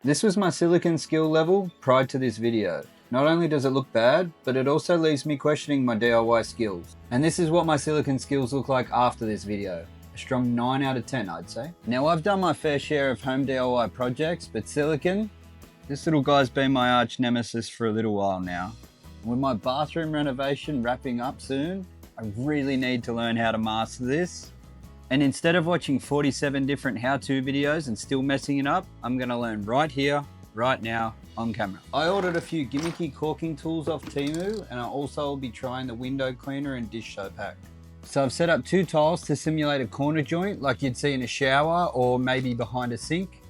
This was my silicone skill level prior to this video. Not only does it look bad, but it also leaves me questioning my DIY skills. And this is what my silicone skills look like after this video. A strong 9 out of 10, I'd say. Now, I've done my fair share of home DIY projects, but silicone, this little guy's been my arch nemesis for a little while now. With my bathroom renovation wrapping up soon, I really need to learn how to master this. And instead of watching 47 different how-to videos and still messing it up, I'm gonna learn right here, right now, on camera. I ordered a few gimmicky caulking tools off Temu, and I also will be trying the window cleaner and dish soap hack. So I've set up 2 tiles to simulate a corner joint like you'd see in a shower or maybe behind a sink.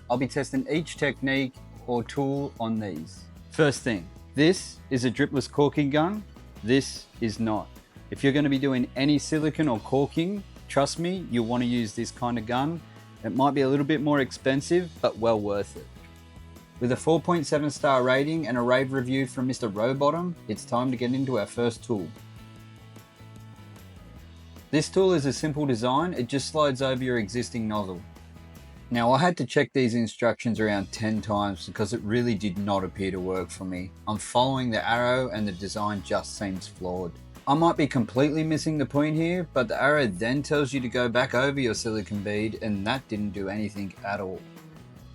I'll be testing each technique or tool on these. First thing, this is a dripless caulking gun. This is not. If you're gonna be doing any silicone or caulking, trust me, you'll want to use this kind of gun. It might be a little bit more expensive, but well worth it. With a 4.7 star rating and a rave review from Mr. Rowbottom, it's time to get into our first tool. This tool is a simple design, it just slides over your existing nozzle. Now I had to check these instructions around 10 times because it really did not appear to work for me. I'm following the arrow and the design just seems flawed. I might be completely missing the point here, but the arrow then tells you to go back over your silicone bead, and that didn't do anything at all.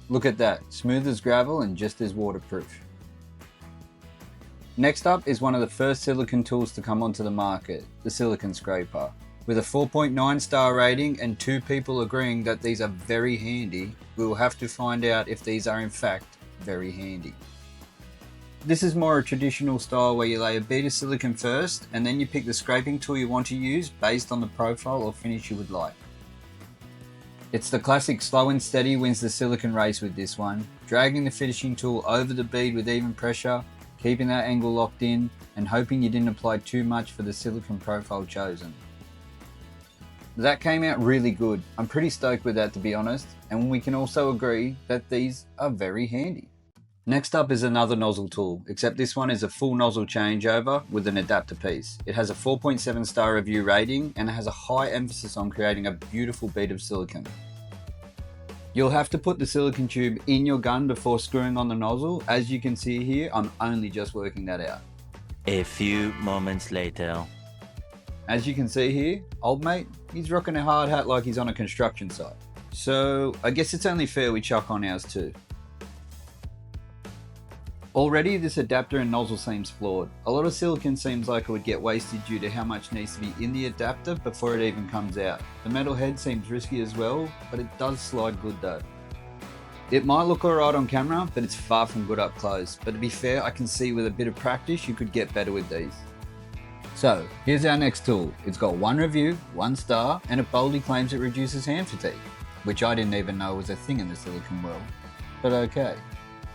Look at that, smooth as gravel and just as waterproof. Next up is one of the first silicone tools to come onto the market, the silicone scraper. With a 4.9 star rating and 2 people agreeing that these are very handy, we will have to find out if these are in fact very handy. This is more a traditional style where you lay a bead of silicone first and then you pick the scraping tool you want to use based on the profile or finish you would like. It's the classic slow and steady wins the silicone race with this one, dragging the finishing tool over the bead with even pressure, keeping that angle locked in and hoping you didn't apply too much for the silicone profile chosen. That came out really good. I'm pretty stoked with that, to be honest, and we can also agree that these are very handy. Next up is another nozzle tool, except this one is a full nozzle changeover with an adapter piece. It has a 4.7 star review rating and it has a high emphasis on creating a beautiful bead of silicone. You'll have to put the silicone tube in your gun before screwing on the nozzle. As you can see here, I'm only just working that out. A few moments later. As you can see here, old mate, he's rocking a hard hat like he's on a construction site. So I guess it's only fair we chuck on ours too. Already this adapter and nozzle seems flawed. A lot of silicone seems like it would get wasted due to how much needs to be in the adapter before it even comes out. The metal head seems risky as well, but it does slide good though. It might look alright on camera, but it's far from good up close. But to be fair, I can see with a bit of practice you could get better with these. So here's our next tool. It's got 1 review, 1 star, and it boldly claims it reduces hand fatigue, which I didn't even know was a thing in the silicone world. But okay.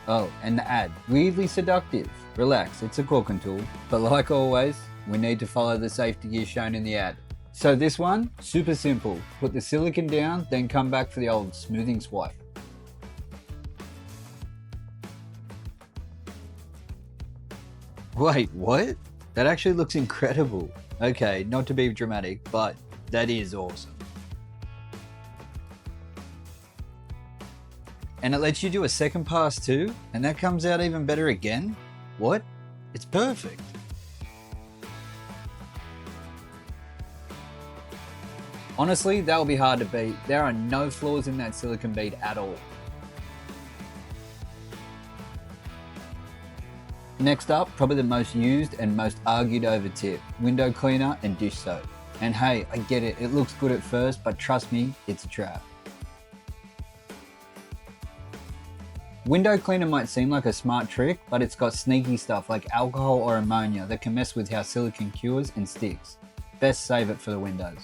Oh, and the ad, weirdly seductive. Relax, it's a caulking tool, but like always, we need to follow the safety gear shown in the ad. So this one, super simple. Put the silicone down, then come back for the old smoothing swipe. Wait, what? That actually looks incredible. Okay, not to be dramatic, but that is awesome. And it lets you do a second pass too, and that comes out even better again? What? It's perfect. Honestly, that will be hard to beat. There are no flaws in that silicone bead at all. Next up, probably the most used and most argued over tip, window cleaner and dish soap. And hey, I get it, it looks good at first, but trust me, it's a trap. Window cleaner might seem like a smart trick, but it's got sneaky stuff like alcohol or ammonia that can mess with how silicone cures and sticks. Best save it for the windows.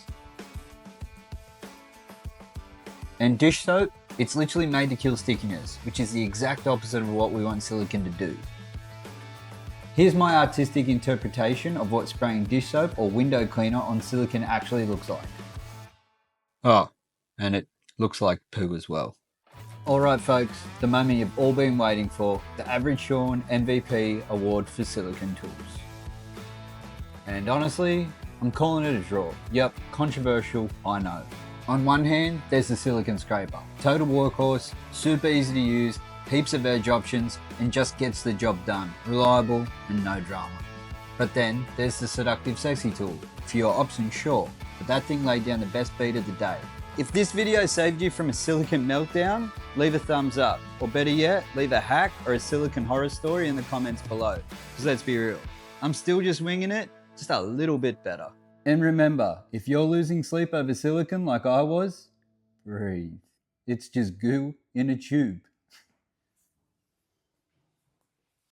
And dish soap, it's literally made to kill stickiness, which is the exact opposite of what we want silicone to do. Here's my artistic interpretation of what spraying dish soap or window cleaner on silicone actually looks like. Oh, and it looks like poo as well. Alright folks, the moment you've all been waiting for, the Average Sean MVP award for silicone tools. And honestly, I'm calling it a draw. Yep, controversial, I know. On one hand, there's the silicone scraper. Total workhorse, super easy to use, heaps of edge options, and just gets the job done. Reliable and no drama. But then there's the seductive sexy tool. For your options, sure, but that thing laid down the best beat of the day. If this video saved you from a silicone meltdown, leave a thumbs up. Or better yet, leave a hack or a silicone horror story in the comments below. Because let's be real, I'm still just winging it, just a little bit better. And remember, if you're losing sleep over silicone like I was, breathe. It's just goo in a tube.